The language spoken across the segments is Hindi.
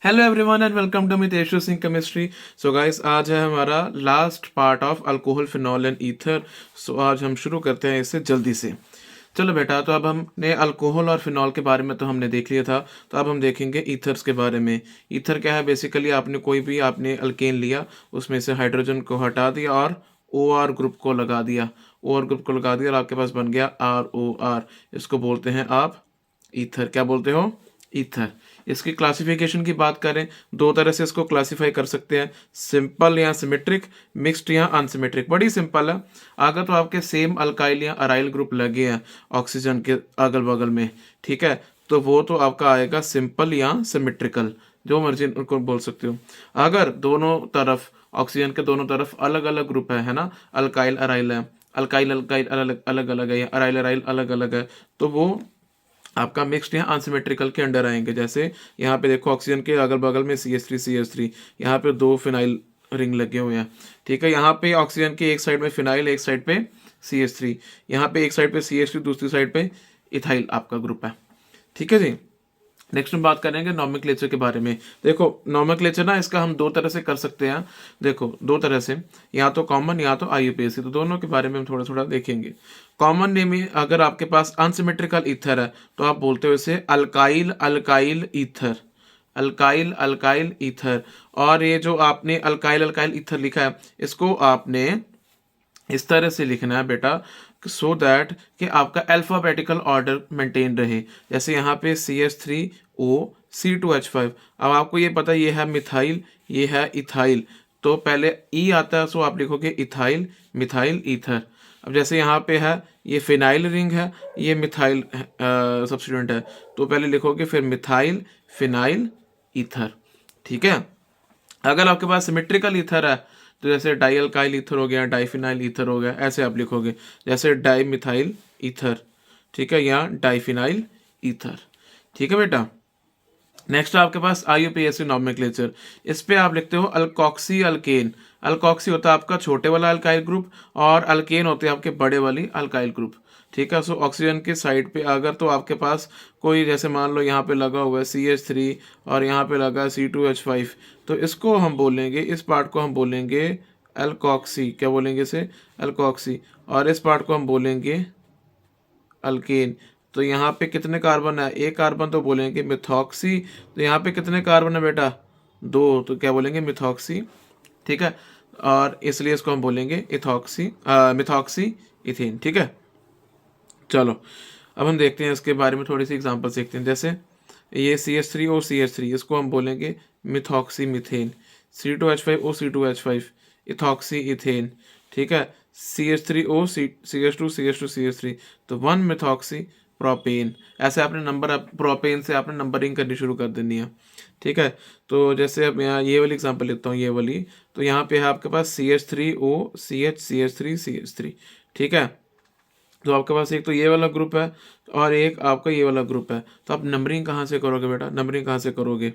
Hello everyone and welcome to Mitesh Singh chemistry. So guys, आज है हमारा last part of alcohol, phenol and ether. So आज हम शुरू करते हैं इसे जल्दी से। चलो बेटा, तो अब हमने अल्कोहल और फिनॉल के बारे में तो हमने देख लिया था। तो अब हम देखेंगे ईथर्स के बारे में। ईथर क्या है? बेसिकली आपने अल्केन लिया, उसमें से हाइड्रोजन को हटा दिया और ओ आर ग्रुप को लगा दिया। ओ आर ग्रुप को लगा दिया और आपके पास बन गया आर ओ आर। इसको बोलते हैं आप ईथर। क्या बोलते हो? ईथर। इसकी क्लासिफिकेशन की बात करें, दो तरह से इसको क्लासिफाई कर सकते हैं, सिंपल या सिमेट्रिक, मिक्स्ड या अनसिमेट्रिक। बड़ी सिंपल है। अगर तो आपके सेम अल्काइल या अराइल ग्रुप लगे हैं ऑक्सीजन के अगल बगल में, ठीक है, तो वो तो आपका आएगा सिंपल या सिमेट्रिकल, जो मर्जी उनको बोल सकते हो। अगर दोनों तरफ ऑक्सीजन के दोनों तरफ अलग अलग ग्रुप है ना, अल्काइल अराइल है, अल्काइल अल्काइल अलग अलग अलग है या अराइल अराइल अलग अलग है, तो वो आपका मिक्स्ड या अनसिमेट्रिकल के अंडर आएंगे। जैसे यहाँ पे देखो, ऑक्सीजन के अगल बगल में CH3 यहाँ पे दो फिनाइल रिंग लगे हुए हैं, ठीक है। यहाँ पे ऑक्सीजन के एक साइड में फिनाइल, एक साइड पे CH3, यहाँ पे एक साइड पे CH3, दूसरी साइड पे इथाइल आपका ग्रुप है, ठीक है जी। नेक्स्ट हम बात करेंगे नॉमेनक्लेचर के बारे में। देखो, नॉमेनक्लेचर ना, इसका हम दो तरह से कर सकते हैं। देखो, दो तरह से, या तो कॉमन या तो IUPAC, तो दोनों के बारे में हम थोड़ा थोड़ा देखेंगे। कॉमन नेम में अगर आपके पास अनसिमेट्रिकल ईथर है तो आप बोलते हो इसे alkyl alkyl ether, alkyl alkyl ether. और ये जो आपने अल्काइल अल्काइल ईथर लिखा है, इसको आपने इस तरह से लिखना है बेटा, सो दैट कि आपका अल्फाबेटिकल ऑर्डर मेंटेन रहे। जैसे यहाँ पे CH3O C2H5। अब आपको ये पता है ये है मिथाइल, ये है इथाइल, तो पहले ई आता है, सो आप लिखोगे इथाइल मिथाइल ईथर। अब जैसे यहाँ पे है, ये फिनाइल रिंग है, ये मिथाइल सब्स्टिट्यूएंट है, तो पहले लिखोगे फिर मिथाइल फिनाइल ईथर, ठीक है। अगर आपके पास सिमेट्रिकल ईथर है, तो जैसे डाई अल्काइल ईथर हो गया, डाईफिनाइल ईथर हो गया, ऐसे आप लिखोगे, जैसे डाई मिथाइल ईथर, ठीक है, या डाईफिनाइल ईथर, ठीक है बेटा। नेक्स्ट आपके पास IUPAC नॉमेनक्लेचर। इस पे आप लिखते हो अल्कोक्सी अल्केन। अल्कोक्सी होता है आपका छोटे वाला अल्काइल ग्रुप और अल्केन होते हैं आपके बड़े वाली अल्काइल ग्रुप, ठीक है। सो ऑक्सीजन के साइड पे अगर तो आपके पास कोई, जैसे मान लो यहाँ पे लगा हुआ है CH3 और यहाँ पे लगा C2H5, तो इसको हम बोलेंगे, इस पार्ट को हम बोलेंगे अल्कोक्सी। क्या बोलेंगे इसे? अल्कोक्सी। और इस पार्ट को हम बोलेंगे अल्केन। तो यहाँ पे कितने कार्बन है? एक कार्बन, तो बोलेंगे मिथॉक्सी। तो यहाँ पे कितने कार्बन है बेटा? दो, तो क्या बोलेंगे? मिथॉक्सी, ठीक है। और इसलिए इसको हम बोलेंगे इथॉक्सी मिथॉक्सी इथेन, ठीक है। चलो, अब हम देखते हैं इसके बारे में, थोड़ी सी एग्जांपल देखते हैं। जैसे ये CH3O CH3, इसको हम बोलेंगे methoxy methane. C2H5O C2H5 ethoxy ethane, ठीक है। CH3O CH2 तो 1 मिथॉक्सी प्रोपेन। ऐसे आपने नंबर, प्रोपेन से आपने नंबरिंग करनी शुरू कर देनी है, ठीक है। तो जैसे अब यहाँ ये वाली एग्जांपल लेता हूँ, ये वाली, तो यहाँ पे है आपके पास CH3OCH CH3CH3, ठीक है। तो आपके पास एक तो ये वाला ग्रुप है और एक आपका ये वाला ग्रुप है। तो आप नंबरिंग कहाँ से करोगे बेटा? नंबरिंग कहाँ से करोगे?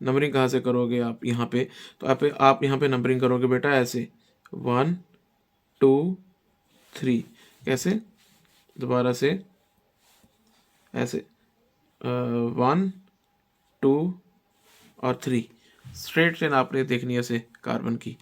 नंबरिंग कहाँ से करोगे आप यहाँ पे? तो आप यहाँ पे नंबरिंग करोगे बेटा ऐसे, 1 2 3। कैसे? दोबारा से ऐसे, 1 2 और 3। स्ट्रेट लाइन आपने देखनी है ऐसे कार्बन की,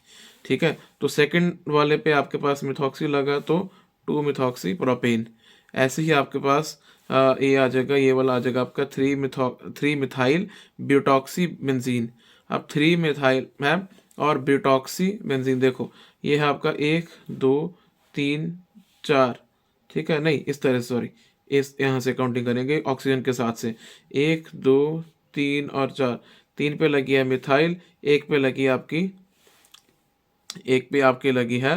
ठीक है। तो सेकंड वाले पे आपके पास मिथॉक्सी लगा, तो 2 मिथॉक्सी प्रोपेन। ऐसे ही आपके पास ये आ जाएगा, ये वाला आ जाएगा आपका 3 मिथाइल ब्यूटॉक्सी बेंजीन। अब 3 मिथाइल है और ब्यूटॉक्सी बेंजीन, देखो ये है आपका 1 2 3 4, ठीक है। नहीं, इस तरह से, सॉरी, इस यहाँ से काउंटिंग करेंगे ऑक्सीजन के साथ से, 1 2 3 और 4। 3 पे लगी है मिथाइल, एक पे लगी है आपकी, एक पे आपके लगी है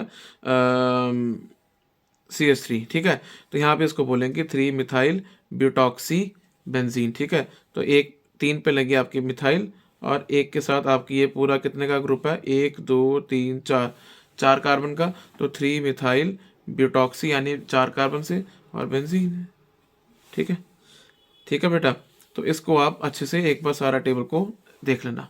CH3, ठीक है। तो यहाँ पे इसको बोलेंगे 3 मिथाइल ब्यूटॉक्सी बेंजीन, ठीक है। तो एक 3 पे लगी आपकी मिथाइल और एक के साथ आपकी ये पूरा कितने का ग्रुप है? 1 2 3 4, 4 कार्बन का, तो 3 मिथाइल ब्यूटॉक्सी, यानी 4 कार्बन से, और बेंजीन है, ठीक है। ठीक है बेटा, तो इसको आप अच्छे से एक बार सारा टेबल को देख लेना।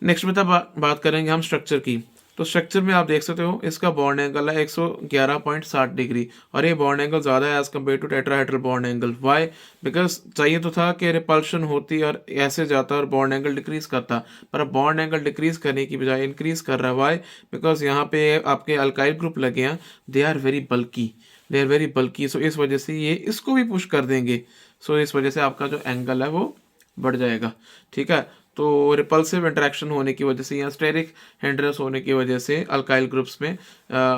नेक्स्ट में तब बात करेंगे हम स्ट्रक्चर की। तो स्ट्रक्चर में आप देख सकते हो इसका बॉन्ड एंगल है 111.60 डिग्री और ये बॉन्ड एंगल ज़्यादा है as compared to tetrahedral bond angle. Why? Because चाहिए तो था कि रिपल्शन होती और ऐसे जाता और बॉन्ड एंगल डिक्रीज करता, पर अब बॉन्ड एंगल डिक्रीज करने की बजाय इंक्रीज कर रहा है। वाई? बिकॉज यहाँ पे आपके अल्काइल ग्रुप लगे हैं, दे आर वेरी बल्की, सो इस वजह से ये इसको भी पुश कर देंगे। सो इस वजह से आपका जो एंगल है वो बढ़ जाएगा। ठीक है, तो रिपल्सिव इंटरेक्शन होने की वजह से या स्टेरिक हिंड्रेंस होने की वजह से अल्काइल ग्रुप्स में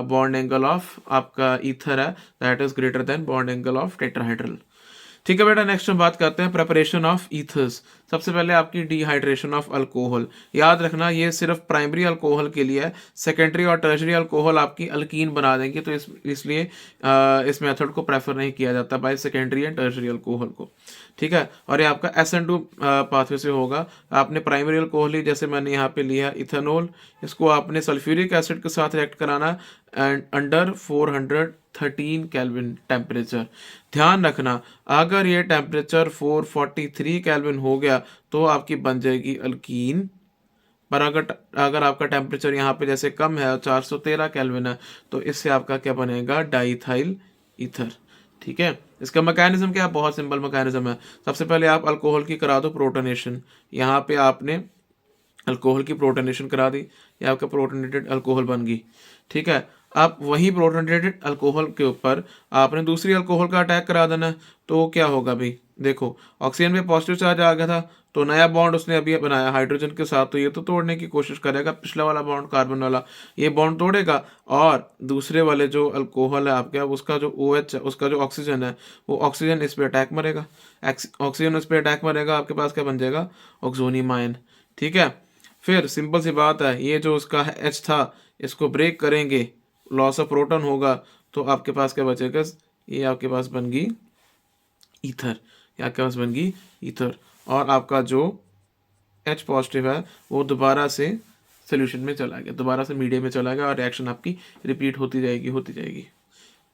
बॉन्ड एंगल ऑफ आपका ईथर है that is greater than bond angle of tetrahedral. ठीक है बेटा, नेक्स्ट हम बात करते हैं प्रिपरेशन ऑफ ईथर्स। सबसे पहले आपकी डिहाइड्रेशन ऑफ अल्कोहल। याद रखना ये सिर्फ प्राइमरी अल्कोहल के लिए है, सेकेंडरी और टर्शरी अल्कोहल आपकी अल्कीन बना देंगे, तो इसलिए इस मेथड को प्रेफर नहीं किया जाता by secondary and tertiary alcohol को। ठीक है, और ये आपका SN2 पाथवे से होगा। आपने प्राइमरी अल्कोहल ली, जैसे मैंने यहाँ पे लिया इथेनॉल, इसको आपने सल्फ्यूरिक एसिड के साथ रिएक्ट कराना एंड अंडर 413 केल्विन टेम्परेचर। ध्यान रखना अगर ये टेम्परेचर 443 केल्विन हो गया तो आपकी बन जाएगी अल्कीन, पर अगर आपका टेम्परेचर यहाँ पे जैसे कम है 413 केल्विन है तो इससे आपका क्या बनेगा, डाइथाइल ईथर। ठीक है, इसका मैकेनिज्म क्या है, बहुत सिंपल मैकेनिज्म है। सबसे पहले आप अल्कोहल की करा दो प्रोटोनेशन, यहाँ पे आपने अल्कोहल की प्रोटोनेशन करा दी, ये आपका प्रोटोनेटेड अल्कोहल बन गई। ठीक है, आप वही प्रोटोनेटेड अल्कोहल के ऊपर आपने दूसरी अल्कोहल का अटैक करा देना है, तो क्या होगा भाई, देखो ऑक्सीजन पे पॉजिटिव चार्ज आ गया था, तो नया बॉन्ड उसने अभी बनाया हाइड्रोजन के साथ, तो ये तो तोड़ने की कोशिश करेगा, पिछला वाला बॉन्ड कार्बन वाला ये बॉन्ड तोड़ेगा, और दूसरे वाले जो अल्कोहल है आपके, उसका जो OH है, उसका जो ऑक्सीजन है, वो ऑक्सीजन इस पे अटैक मरेगा, ऑक्सीजन इस पे अटैक मरेगा, आपके पास क्या बन जाएगा, ऑक्सोनियम आयन। ठीक है, फिर सिंपल सी बात है, ये जो उसका H था इसको ब्रेक करेंगे, लॉस ऑफ प्रोटॉन होगा, तो आपके पास क्या बचेगा, ये आपके पास बन गई ईथर, या आपके पास बन गई ईथर, और आपका जो H पॉजिटिव है वो दोबारा से सोल्यूशन में चला गया, दोबारा से मीडियम में चला गया, और रिएक्शन आपकी रिपीट होती जाएगी।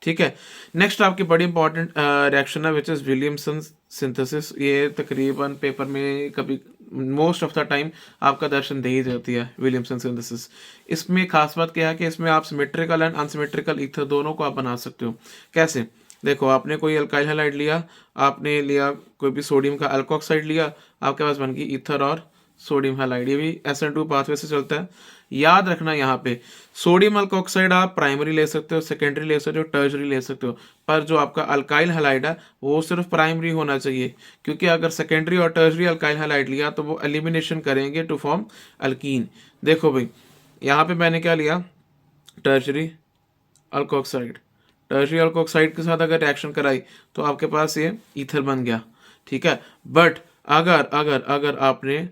ठीक है, नेक्स्ट आपकी बड़ी इंपॉर्टेंट रिएक्शन है विच इज विलियमसन सिंथेसिस। ये तकरीबन पेपर में कभी मोस्ट ऑफ द टाइम आपका दर्शन दे ही जाती है विलियमसन सिंथेसिस। इसमें खास बात क्या है कि इसमें आप सिमेट्रिकल एंड अनसिमेट्रिकल ईथर दोनों को आप बना सकते हो। कैसे, देखो आपने कोई अल्काइल हैलाइड लिया, आपने लिया कोई भी सोडियम का अल्कोक्साइड लिया, आपके पास बन गई ईथर और सोडियम हैलाइड, ये भी SN2 पाथवे से चलता है। याद रखना यहाँ पे सोडियम अल्कोक्साइड आप प्राइमरी ले सकते हो, सेकेंडरी ले सकते हो, टर्शरी ले सकते हो, पर जो आपका अल्काइल हैलाइड है वो सिर्फ प्राइमरी होना चाहिए, क्योंकि अगर सेकेंडरी और टर्शरी अल्काइल हैलाइड लिया तो वो एलिमिनेशन करेंगे टू फॉर्म अल्कीन। देखो भाई यहाँ पे मैंने क्या लिया, टर्शरी अल्कोक्साइड, टर्शरी अल्कोक्साइड के साथ अगर रिएक्शन कराई तो आपके पास ये ईथर बन गया। ठीक है, बट अगर आपने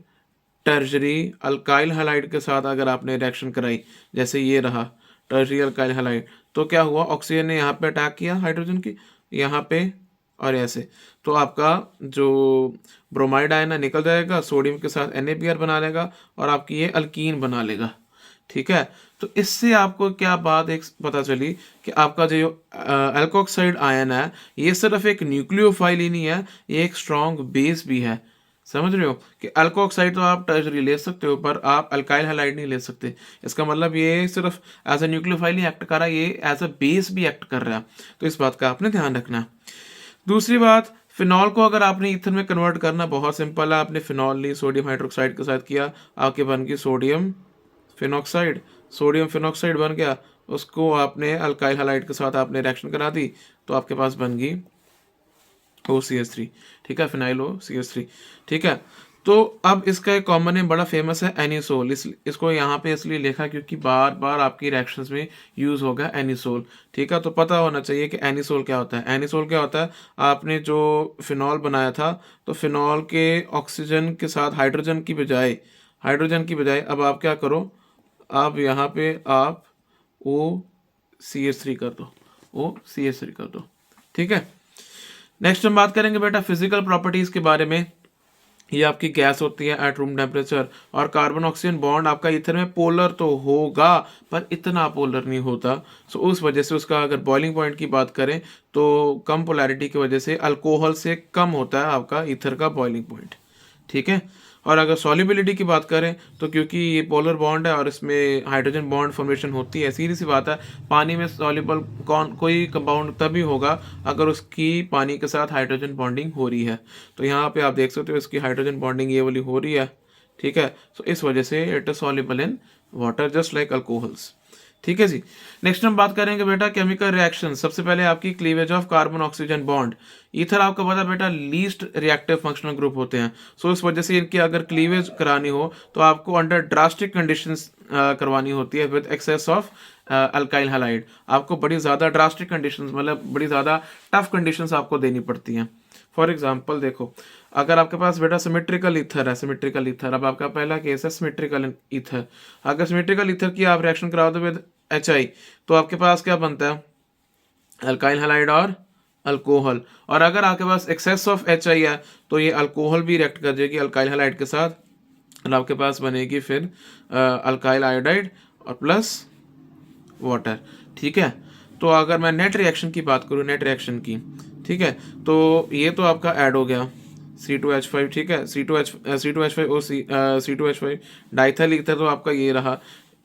टर्शरी अल्काइल हैलाइड के साथ अगर आपने रिएक्शन कराई, जैसे ये रहा टर्शरी अल्काइल हैलाइड, तो क्या हुआ, ऑक्सीजन ने यहाँ पे अटैक किया हाइड्रोजन की यहाँ पे और ऐसे, तो आपका जो ब्रोमाइड आयन है निकल जाएगा, सोडियम के साथ NaBr बना लेगा और आपकी ये अल्कीन बना लेगा। ठीक है, तो इससे आपको क्या बात एक पता चली कि आपका जो अल्कोक्साइड आयन है ये सिर्फ एक न्यूक्लियोफाइल ही नहीं है, ये एक स्ट्रॉन्ग बेस भी है। समझ रहे हो कि अल्कोक्साइड तो आप टर्शरी ले सकते हो पर आप अल्काइल हैलाइड नहीं ले सकते। इसका मतलब ये सिर्फ एज अ न्यूक्लियोफाइल नहीं एक्ट कर रहा, ये एज अ बेस भी एक्ट कर रहा है, तो इस बात का आपने ध्यान रखना। दूसरी बात, फिनॉल को अगर आपने ईथर में कन्वर्ट करना बहुत सिंपल है, आपने फिनॉल ली, सोडियम हाइड्रोक्साइड के साथ किया, आपके बन गई सोडियम फिनॉक्साइड, सोडियम फिनॉक्साइड बन गया, उसको आपने अल्काइल हैलाइड के साथ आपने रिएक्शन करा दी, तो आपके पास बन गई OCH3। ठीक है, फिनाइल OCH3। ठीक है, तो अब इसका एक कॉमन नेम बड़ा फेमस है एनिसोल, इसको यहाँ पे इसलिए लिखा क्योंकि बार बार आपकी रिएक्शंस में यूज होगा एनिसोल। ठीक है, तो पता होना चाहिए कि एनिसोल क्या होता है। एनिसोल क्या होता है, आपने जो फिनॉल बनाया था तो फिनॉल के ऑक्सीजन के साथ हाइड्रोजन की बजाय अब आप क्या करो, आप यहाँ पे आप OCH3 कर दो, OCH3 कर दो। ठीक है, नेक्स्ट हम बात करेंगे बेटा फिजिकल प्रॉपर्टीज के बारे में। ये आपकी गैस होती है एट रूम टेम्परेचर, और कार्बन ऑक्सीजन बॉन्ड आपका ईथर में पोलर तो होगा पर इतना पोलर नहीं होता, सो उस वजह से उसका अगर बॉइलिंग पॉइंट की बात करें तो कम पोलैरिटी की वजह से अल्कोहल से कम होता है आपका ईथर का बॉइलिंग पॉइंट। ठीक है, और अगर सॉल्युबिलिटी की बात करें तो क्योंकि ये पोलर बॉन्ड है और इसमें हाइड्रोजन बॉन्ड फॉर्मेशन होती है, सीधी सी बात है पानी में सॉल्युबल कोई कंपाउंड तभी होगा अगर उसकी पानी के साथ हाइड्रोजन बॉन्डिंग हो रही है। तो यहाँ पे आप देख सकते हो इसकी हाइड्रोजन बॉन्डिंग ये वाली हो रही है, ठीक है। तो इस वजह से it is soluble in water just like alcohols, ठीक है जी। नेक्स्ट हम बात करेंगे बेटा केमिकल रिएक्शन। सबसे पहले आपकी cleavage of carbon oxygen bond. Ether आपको पता बेटा लीस्ट रिएक्टिव फंक्शनल ग्रुप होते हैं, सो इस वजह से इनकी अगर क्लीवेज करानी हो तो आपको अंडर ड्रास्टिक कंडीशंस करवानी होती है with excess of alkyl halide. आपको बड़ी ज़्यादा ड्रास्टिक कंडीशंस मतलब बड़ी ज़्यादा टफ कंडीशंस आपको देनी पड़ती हैं। फॉर एग्जाम्पल देखो, अगर आपके पास बेटा सिमेट्रिकल ईथर है, सिमेट्रिकल ईथर, अब आपका पहला केस है सिमेट्रिकल ईथर। अगर सिमेट्रिकल ईथर की आप रिएक्शन कराओ दो विद HI तो आपके पास क्या बनता है, अल्काइल हैलाइड और अल्कोहल। और अगर आपके पास एक्सेस ऑफ HI है तो ये अल्कोहल भी रिएक्ट कर जाएगी अल्काइल हैलाइड के साथ और आपके पास बनेगी फिर अल्काइल आयोडाइड और प्लस वाटर, ठीक है। तो अगर मैं नेट रिएक्शन की बात करूँ, नेट रिएक्शन की, ठीक है, तो ये तो आपका ऐड हो गया C2H5, ठीक है, C2H5O C2H5 डाइथाइल ईथर तो आपका ये रहा,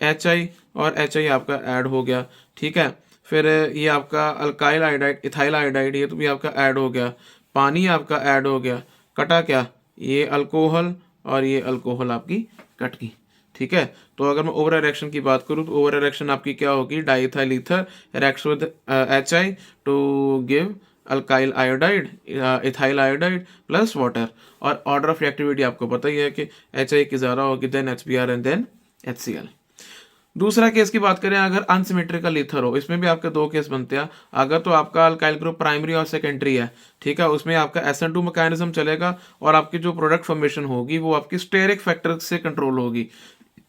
HI और HI आपका ऐड हो गया, ठीक है। फिर ये आपका अल्काइल आयोडाइड इथाइल आयोडाइड ये तो भी आपका ऐड हो गया, पानी आपका ऐड हो गया, कटा क्या, ये अल्कोहल और ये अल्कोहल आपकी कट गई, ठीक है। तो अगर मैं ओवर रिएक्शन की बात करूँ तो ओवर रिएक्शन आपकी क्या होगी, diethyl ether reacts with HI to give alkyl iodide ethyl iodide plus water. और ऑर्डर ऑफ रिएक्टिविटी आपको पता ही है कि HI की ज़्यादा होगी then HBr and then HCl। दूसरा केस की बात करें अगर अनसिमेट्रिकल ईथर हो, इसमें भी आपके दो केस बनते हैं। अगर तो आपका अल्काइल ग्रुप प्राइमरी और सेकेंडरी है, ठीक है, उसमें आपका SN2 मैकेनिज्म चलेगा और आपकी जो प्रोडक्ट फॉर्मेशन होगी वो आपकी स्टेरिक फैक्टर से कंट्रोल होगी,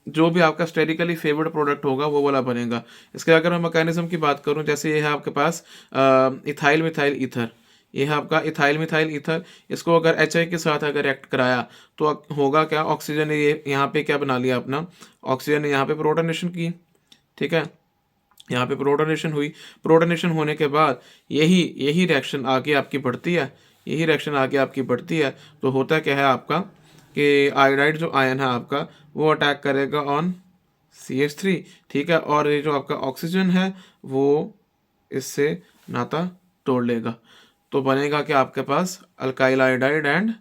जो भी आपका स्टेरिकली फेवर्ड प्रोडक्ट होगा वो वाला बनेगा। इसके अगर मैं मैकेनिज्म की बात करूं, जैसे ये है आपके पास इथाइल मिथाइल ईथर, ये है आपका इथाइल मिथाइल ईथर, इसको अगर HI के साथ अगर रिएक्ट कराया तो होगा क्या, ऑक्सीजन ने ये यहाँ पे क्या बना लिया अपना, ऑक्सीजन ने यहाँ पे प्रोटोनेशन की, ठीक है, यहाँ पे प्रोटोनेशन हुई, प्रोटोनेशन होने के बाद यही रिएक्शन आगे आपकी बढ़ती है, यही रिएक्शन आगे आपकी बढ़ती है। तो होता क्या है आपका कि आयोडाइड जो आयन है आपका वो अटैक करेगा ऑन CH3, ठीक है, और ये जो आपका ऑक्सीजन है वो इससे नाता तोड़ लेगा। तो बनेगा कि आपके पास alkyl iodide and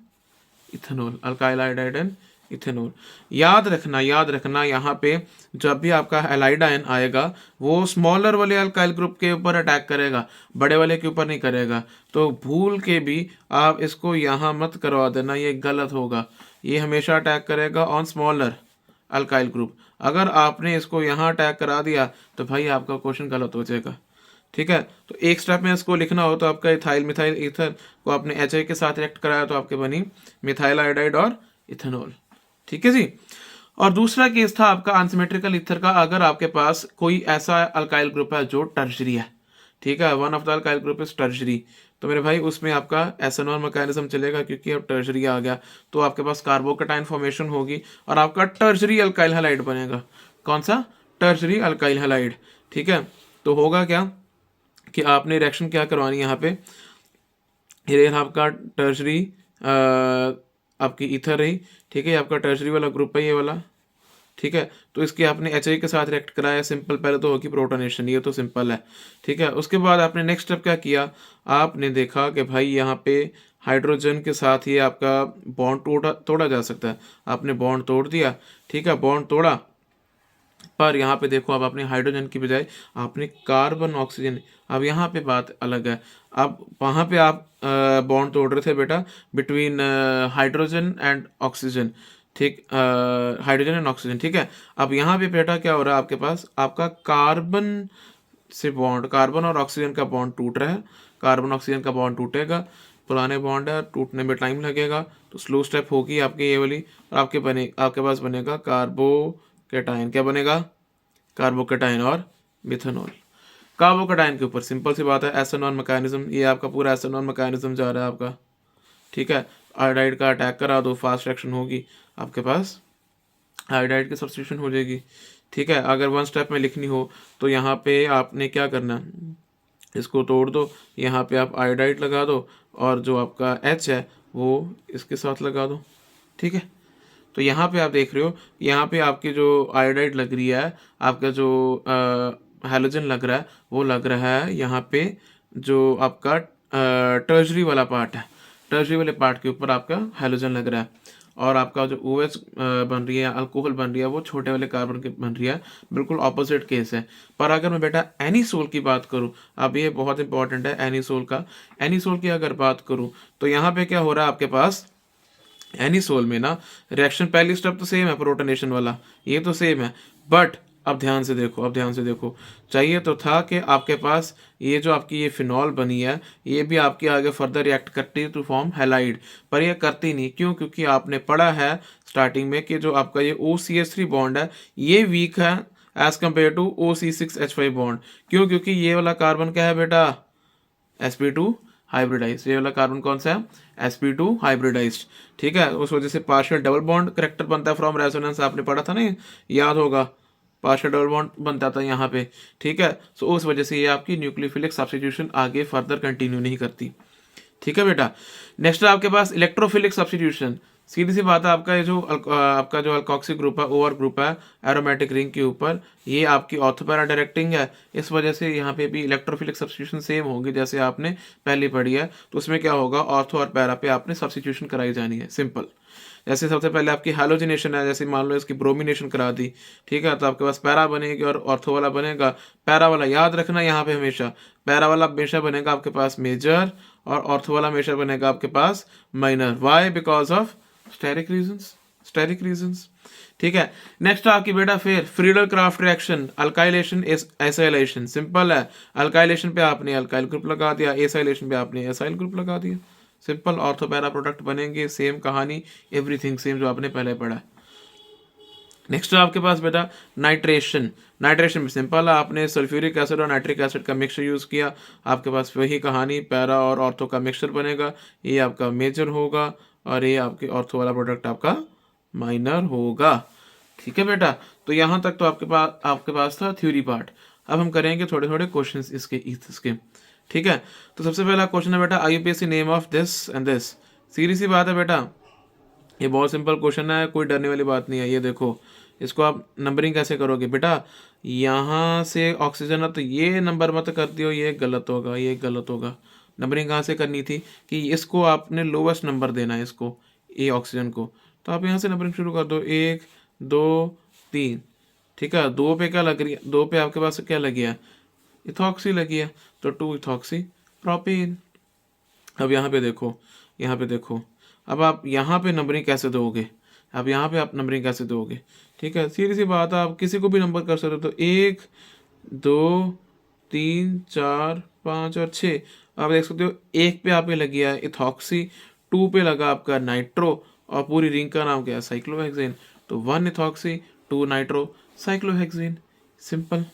ethanol, alkyl iodide and ethanol. याद रखना यहाँ पे जब भी आपका हैलाइड आयन आएगा वो स्मॉलर वाले अल्काइल ग्रुप के ऊपर अटैक करेगा, बड़े वाले के ऊपर नहीं करेगा। तो भूल के भी आप इसको यहाँ मत करवा देना, ये गलत होगा। ये हमेशा अटैक करेगा ऑन स्मॉलर अल्काइल ग्रुप। अगर आपने इसको यहाँ अटैक करा दिया तो भाई आपका क्वेश्चन गलत हो जाएगा, ठीक है। तो एक स्टेप में इसको लिखना हो तो आपका इथाइल मिथाइल ईथर को आपने HI के साथ रिएक्ट कराया तो आपके बनी मिथाइल आयोडाइड और इथेनॉल, ठीक है जी। और दूसरा केस था आपका अनसिमेट्रिकल ईथर का, अगर आपके पास कोई ऐसा अल्काइल ग्रुप है जो टर्शरी है, ठीक है, one of the alkyl group is tertiary, तो मेरे भाई उसमें आपका एसएनओ मैकेनिज्म चलेगा क्योंकि अब टर्शरी आ गया तो आपके पास कार्बोकेटाइन फॉर्मेशन होगी और आपका टर्शरी अल्काइल हैलाइड बनेगा। कौन सा, टर्शरी अल्काइल हैलाइड, ठीक है। तो होगा क्या कि आपने रिएक्शन क्या करवानी है यहाँ पे, ये आपका टर्शरी आपकी ईथर रही, ठीक है, आपका टर्शरी वाला ग्रुप है ये वाला, ठीक है। तो इसके आपने HI के साथ रिएक्ट कराया, सिंपल, पहले तो होगी प्रोटोनेशन, ये तो सिंपल है, ठीक है। उसके बाद आपने नेक्स्ट स्टेप क्या किया, आपने देखा कि भाई यहाँ पे हाइड्रोजन के साथ ये आपका बॉन्ड तोड़ा जा सकता है, आपने बॉन्ड तोड़ दिया, ठीक है, बॉन्ड तोड़ा, पर यहाँ पे देखो अब आपने हाइड्रोजन की बजाय आपने कार्बन ऑक्सीजन, अब यहाँ पे बात अलग है। अब वहाँ पे आप बॉन्ड तोड़ रहे थे बेटा बिटवीन हाइड्रोजन एंड ऑक्सीजन, ठीक, हाइड्रोजन एंड ऑक्सीजन, ठीक है। अब यहाँ पे बेटा क्या हो रहा है, आपके पास आपका कार्बन से बॉन्ड, कार्बन और ऑक्सीजन का बॉन्ड टूट रहा है, कार्बन ऑक्सीजन का बॉन्ड टूटेगा, पुराने बॉन्ड है, टूटने में टाइम लगेगा, तो स्लो स्टेप होगी आपकी ये वाली, और आपके पास बनेगा कार्बोकेटाइन, क्या बनेगा, कार्बोकेटाइन और मिथेनॉल। कार्बोकेटाइन के ऊपर सिंपल सी बात है एसएनओ मैकेनिज्म, ये आपका पूरा एसएनओ मैकेनिज्म जा रहा है आपका, ठीक है। आयोडाइड का अटैक करा दो, फास्ट रिएक्शन होगी, आपके पास आयोडाइड की सब्स्टिट्यूशन हो जाएगी, ठीक है। अगर वन स्टेप में लिखनी हो तो यहाँ पे आपने क्या करना है, इसको तोड़ दो, यहाँ पे आप आयोडाइड लगा दो और जो आपका H है वो इसके साथ लगा दो, ठीक है। तो यहाँ पे आप देख रहे हो, यहाँ पे आपकी जो आयोडाइड लग रही है, आपका जो हैलोजन लग रहा है, वो लग रहा है यहाँ पे जो आपका टर्शरी वाला पार्ट है, टर्शरी वाले पार्ट के ऊपर आपका हैलोजन लग रहा है। और आपका जो OH बन रही है, अल्कोहल बन रही है, वो छोटे वाले कार्बन की बन रही है। बिल्कुल ऑपोजिट केस है। पर अगर मैं बेटा एनीसोल की बात करूं, अब ये बहुत इंपॉर्टेंट है एनीसोल का, एनीसोल की अगर बात करूं तो यहाँ पे क्या हो रहा है आपके पास, एनीसोल में ना रिएक्शन पहली स्टेप तो सेम है, प्रोटोनेशन वाला ये तो सेम है, बट अब ध्यान से देखो, अब ध्यान से देखो, चाहिए तो था कि आपके पास ये जो आपकी ये फिनॉल बनी है, ये भी आपके आगे फर्दर रिएक्ट करती है टू फॉर्म हैलाइड, पर ये करती नहीं। क्यों? क्योंकि आपने पढ़ा है स्टार्टिंग में कि जो आपका ये OCH3 बॉन्ड है, ये वीक है as compared to OC6H5 bond. क्यों? क्योंकि ये वाला कार्बन क्या है बेटा, sp2 हाइब्रिडाइज, ये वाला कार्बन कौन सा है, sp2 हाइब्रिडाइज। ठीक है, उस वजह से पार्शियल डबल बॉन्ड करेक्टर बनता है फ्रॉम रेजोनेंस, आपने पढ़ा था ना, याद होगा, पार्शियल डबल बॉन्ड बनता था यहाँ पे। ठीक है, सो उस वजह से ये आपकी न्यूक्लियोफिलिक सब्स्टिट्यूशन आगे फर्दर कंटिन्यू नहीं करती। ठीक है बेटा, नेक्स्ट है आपके पास इलेक्ट्रोफिलिक सब्स्टिट्यूशन। सीधी सी बात है, आपका ये जो आपका जो अल्कोक्सी ग्रुप है, OR ग्रुप है एरोमेटिक रिंग के ऊपर, ये आपकी ऑर्थो पैरा डायरेक्टिंग है, इस वजह से यहाँ पे भी इलेक्ट्रोफिलिक सब्स्टिट्यूशन सेम होगी जैसे आपने पहले पढ़ी है। तो उसमें क्या होगा, ऑर्थो और पैरा पे आपने सब्स्टिट्यूशन कराई जानी है, सिंपल। जैसे सबसे पहले आपकी हैलोजिनेशन है, जैसे मान लो इसकी ब्रोमिनेशन करा दी, ठीक है, तो आपके पास पैरा बनेगी और ऑर्थो वाला बनेगा। पैरा वाला याद रखना यहाँ पे हमेशा, पैरा वाला हमेशा बनेगा आपके पास मेजर और ऑर्थो वाला हमेशा बनेगा आपके पास minor. Why? Because of steric reasons, steric reasons. ठीक है, नेक्स्ट आपकी बेटा फिर Friedel Crafts reaction, alkylation acylation. Simple है, अल्काइलेशन पे आपने अल्काइल ग्रुप लगा दिया, एसाइलेशन पे आपने एसाइल ग्रुप लगा दिया, सिंपल। ऑर्थो पैरा प्रोडक्ट बनेंगे, सेम कहानी, एवरीथिंग सेम जो आपने पहले पढ़ा। नेक्स्ट आपके पास बेटा नाइट्रेशन। नाइट्रेशन में सिंपल है, आपने सल्फ्यूरिक एसिड और नाइट्रिक एसिड का मिक्सचर यूज़ किया, आपके पास वही कहानी, पैरा और ऑर्थो का मिक्सचर बनेगा, ये आपका मेजर होगा और ये आपके ऑर्थो वाला प्रोडक्ट आपका माइनर होगा। ठीक है बेटा, तो यहाँ तक तो आपके पास था थ्योरी पार्ट। अब हम करेंगे थोड़े थोड़े क्वेश्चंस इसके ईथस के। ठीक है, तो सबसे पहला क्वेश्चन है बेटा, IUPAC name of this and this. सीधी सी बात है बेटा, ये बहुत सिंपल क्वेश्चन है, कोई डरने वाली बात नहीं है। ये देखो, इसको आप नंबरिंग कैसे करोगे बेटा, यहाँ से ऑक्सीजन है तो ये नंबर मत कर दियो, ये गलत होगा, ये गलत होगा। नंबरिंग कहाँ से करनी थी कि इसको आपने लोवेस्ट नंबर देना है, इसको ये ऑक्सीजन को, तो आप यहाँ से नंबरिंग शुरू कर दो, 1 2 3। ठीक है, 2 पे क्या लग रही है, 2 पे आपके पास क्या लगी है, इथॉक्सी लगी है, तो 2 इथॉक्सी प्रोपेन। अब यहाँ पे देखो, यहाँ पे देखो, अब आप यहाँ पे नंबरिंग कैसे दोगे, अब यहाँ पे आप नंबरिंग कैसे दोगे। ठीक है, सीधी सी बात है, आप किसी को भी नंबर कर सकते हो, तो 1 2 3 4 5 और 6। आप देख सकते हो, 1 पे आप पे लगी है इथॉक्सी, 2 पे लगा आपका नाइट्रो, और पूरी रिंग का नाम क्या है, साइक्लोहेक्सेन। तो 1 ethoxy 2 nitro cyclohexane, simple.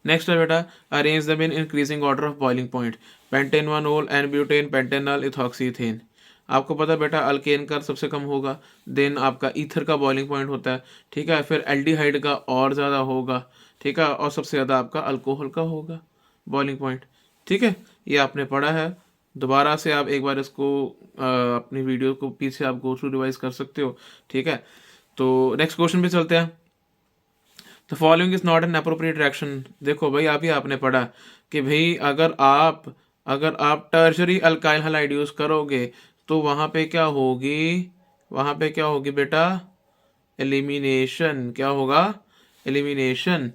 Next है बेटा, arrange them in increasing order of boiling point, pentanol, n butane, pentanol, ethoxyethane. आपको पता है बेटा, अल्केन का सबसे कम होगा, देन आपका ईथर का बॉइलिंग पॉइंट होता है। ठीक है, फिर एल्डिहाइड का और ज़्यादा होगा। ठीक है, और सबसे ज़्यादा आपका अल्कोहल का होगा बॉइलिंग पॉइंट। ठीक है, ये आपने पढ़ा है, दोबारा से आप एक बार इसको अपनी वीडियो को पीछे आप गो थ्रू रिवाइज कर सकते हो। ठीक है, तो नेक्स्ट क्वेश्चन पे चलते हैं। The following is not an appropriate reaction. देखो भाई, अभी आपने पढ़ा कि भाई अगर आप टर्शरी अल्काइल हैलाइड यूज करोगे तो वहां पे क्या होगी, वहां पे क्या होगी बेटा, एलिमिनेशन। क्या होगा, एलिमिनेशन।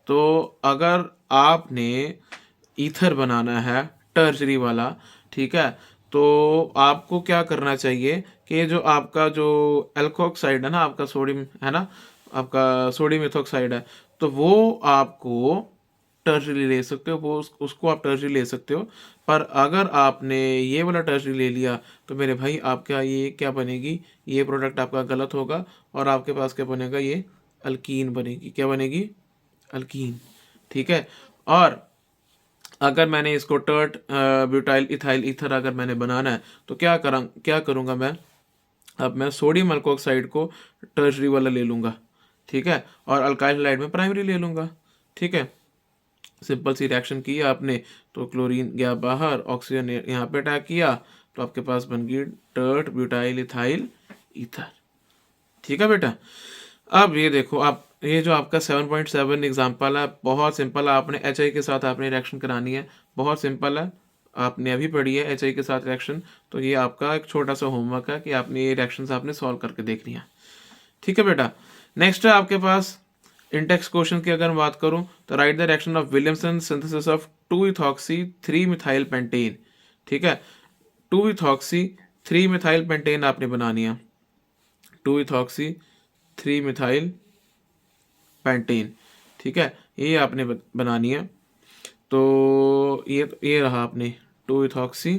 तो अगर आपने ईथर बनाना है टर्शरी वाला, ठीक है, तो आपको क्या करना चाहिए कि जो आपका जो एल्कोक्साइड है ना, आपका सोडियम है ना, आपका सोडियम इथोक्साइड है, तो वो आपको टर्शरी ले सकते हो, वो उसको आप टर्शरी ले सकते हो। पर अगर आपने ये वाला टर्शरी ले लिया तो मेरे भाई आपका ये क्या बनेगी, ये प्रोडक्ट आपका गलत होगा और आपके पास क्या बनेगा, ये अल्कीन बनेगी। क्या बनेगी, अल्कीन। ठीक है, और अगर मैंने इसको टर्ट ब्यूटाइल इथाइल ईथर अगर मैंने बनाना है तो क्या करूँगा मैं, अब मैं सोडियम अल्कोक्साइड को टर्शरी वाला ले लूँगा। ठीक है, और अल्काइल हैलाइड में प्राइमरी ले लूँगा। ठीक है, सिंपल सी रिएक्शन की आपने, तो क्लोरीन गया बाहर, ऑक्सीजन यहाँ पे अटैक किया, तो आपके पास बन गई टर्ट ब्यूटाइल इथाइल ईथर। ठीक है बेटा। अब ये देखो, आप ये जो आपका 7.7 एग्जाम्पल है, बहुत सिंपल है। आपने एच आई के साथ आपने रिएक्शन करानी है, बहुत सिंपल है। आपने अभी पढ़ी है एच आई के साथ रिएक्शन, तो ये आपका एक छोटा सा होमवर्क है कि आपने ये रिएक्शंस आपने सॉल्व करके देखनी है। ठीक है बेटा। नेक्स्ट है आपके पास इंटेक्स क्वेश्चन की अगर मैं बात करूं तो right the reaction of Williamson synthesis of 2 ethoxy 3 methyl pentane. ठीक है, 2 इथॉक्सी 3 मिथाइल पेंटेन आपने बनानी है, 2 इथॉक्सी 3 मिथाइल पेंटेन। ठीक है, ये आपने बनानी है। तो ये रहा आपने 2 इथॉक्सी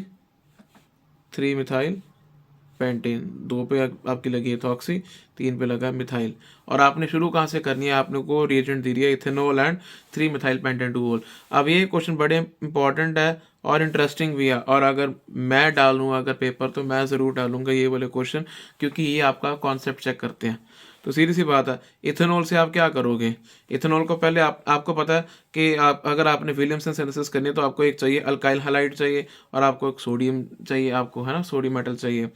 3 मिथाइल पेंटेन, 2 पे आपकी लगी इथॉक्सी, 3 पे लगा मिथाइल। और आपने शुरू कहाँ से करनी है, आपने को रिएजेंट दी है इथेनॉल एंड 3 मिथाइल पेंटेन-2-ओल। अब ये क्वेश्चन बड़े इंपॉर्टेंट है और इंटरेस्टिंग भी है, और अगर मैं डालूंगा अगर पेपर तो मैं ज़रूर डालूंगा ये वाले क्वेश्चन, क्योंकि ये आपका कॉन्सेप्ट चेक करते हैं। तो सीधी सी बात है, इथेनॉल से आप क्या करोगे। इथेनॉल को पहले आपको पता है कि आप अगर आपने विलियमसन सिंथेसिस करनी है तो आपको एक चाहिए अल्काइल हैलाइड चाहिए, और आपको एक सोडियम चाहिए, आपको है ना सोडियम मेटल चाहिए।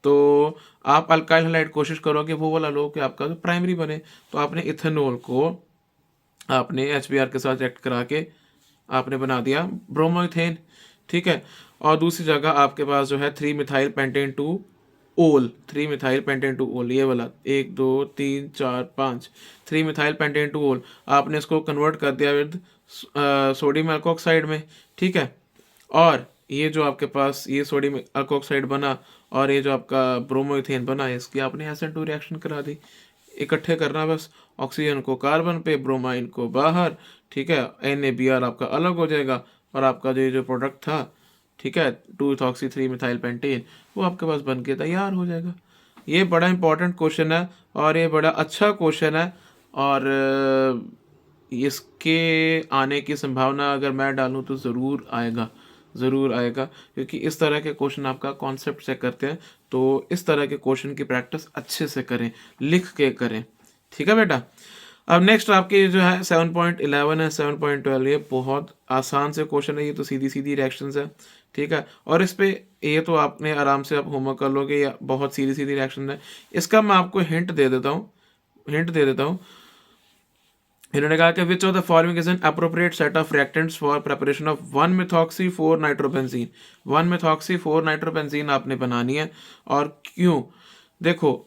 तो आप अल्काइल हैलाइड कोशिश करोगे वो वाला लो कि आपका जो प्राइमरी बने। तो आपने इथेनॉल को आपने HBr के साथ रिएक्ट करा के आपने बना दिया ब्रोमोइथेन। ठीक है, और दूसरी जगह आपके पास जो है 3 मिथाइल पेंटेन 2 ओल, 3 मिथाइल पेंटेन 2 ओल, ये वाला 1 2 3 4 5 3 मिथाइल पेंटेन 2 ओल, आपने इसको कन्वर्ट कर दिया विद सोडियम अल्कोक्साइड में। ठीक है, और ये जो आपके पास ये सोडियम अल्कोक्साइड बना और ये जो आपका ब्रोमोइथेन बना, इसकी आपने SN2 रिएक्शन करा दी। इकट्ठे करना बस, ऑक्सीजन को कार्बन पे, ब्रोमाइन को बाहर। ठीक है, NaBr आपका अलग हो जाएगा, और आपका जो प्रोडक्ट था, ठीक है 2 इथॉक्सी 3 मिथाइल पेंटेन, वो आपके पास बन के तैयार हो जाएगा। ये बड़ा इंपॉर्टेंट क्वेश्चन है और ये बड़ा अच्छा क्वेश्चन है, और इसके आने की संभावना अगर मैं डालूं तो ज़रूर आएगा, ज़रूर आएगा, क्योंकि इस तरह के क्वेश्चन आपका कॉन्सेप्ट चेक करते हैं। तो इस तरह के क्वेश्चन की प्रैक्टिस अच्छे से करें, लिख के करें। ठीक है बेटा। अब नेक्स्ट आपके जो है 7.11 है, 7.12, ये बहुत आसान से क्वेश्चन है, ये तो सीधी सीधी रिएक्शंस है। ठीक है, और इस पे ये तो आपने आराम से आप होमवर्क कर लोगे, या बहुत सीधी सीधी रिएक्शन है। इसका मैं आपको हिंट दे देता हूँ। इन्होंने कहा कि which of the following is an appropriate set of reactants for preparation of 1 methoxy 4 nitrobenzene. 1 methoxy 4 nitrobenzene आपने बनानी है, और क्यों, देखो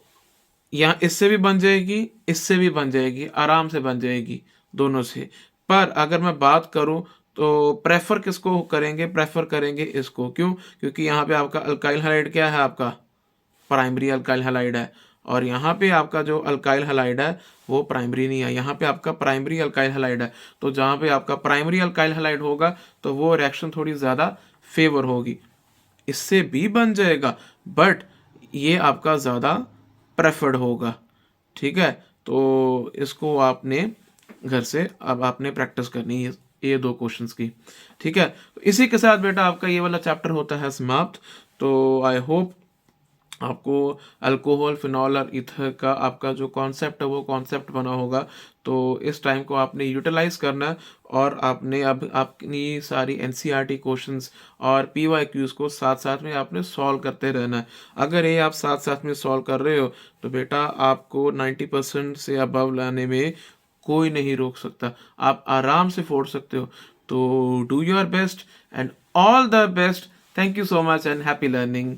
यहाँ इससे भी बन जाएगी, इससे भी बन जाएगी, आराम से बन जाएगी दोनों से। पर अगर मैं बात करूं तो प्रेफर किसको करेंगे, प्रेफर करेंगे इसको। क्यों, क्योंकि यहाँ पे आपका अल्काइल हैलाइड क्या है, आपका प्राइमरी अल्काइल हैलाइड है, और यहाँ पे आपका जो अल्काइल हैलाइड है वो प्राइमरी नहीं है, यहाँ पे आपका प्राइमरी अल्काइल हैलाइड है। तो जहाँ पे आपका प्राइमरी अल्काइल हैलाइड होगा तो वो रिएक्शन थोड़ी ज़्यादा फेवर होगी, इससे भी बन जाएगा, बट ये आपका ज़्यादा प्रेफर्ड होगा। ठीक है, तो इसको आपने घर से अब आपने प्रैक्टिस करनी है ये 2 क्वेश्चंस की। ठीक है, तो इसी के साथ बेटा आपका ये वाला चैप्टर होता है समाप्त। तो आई होप आपको अल्कोहल, फिनॉल और ईथर का आपका जो कॉन्सेप्ट है वो कॉन्सेप्ट बना होगा। तो इस टाइम को आपने यूटिलाइज करना है, और आपने अब अपनी सारी NCERT क्वेश्चंस और PYQs को साथ साथ में आपने सॉल्व करते रहना है। अगर ये आप साथ साथ में सॉल्व कर रहे हो तो बेटा आपको 90% से अबव लाने में कोई नहीं रोक सकता, आप आराम से फोड़ सकते हो। तो do your best and all the best. Thank you so much and happy learning.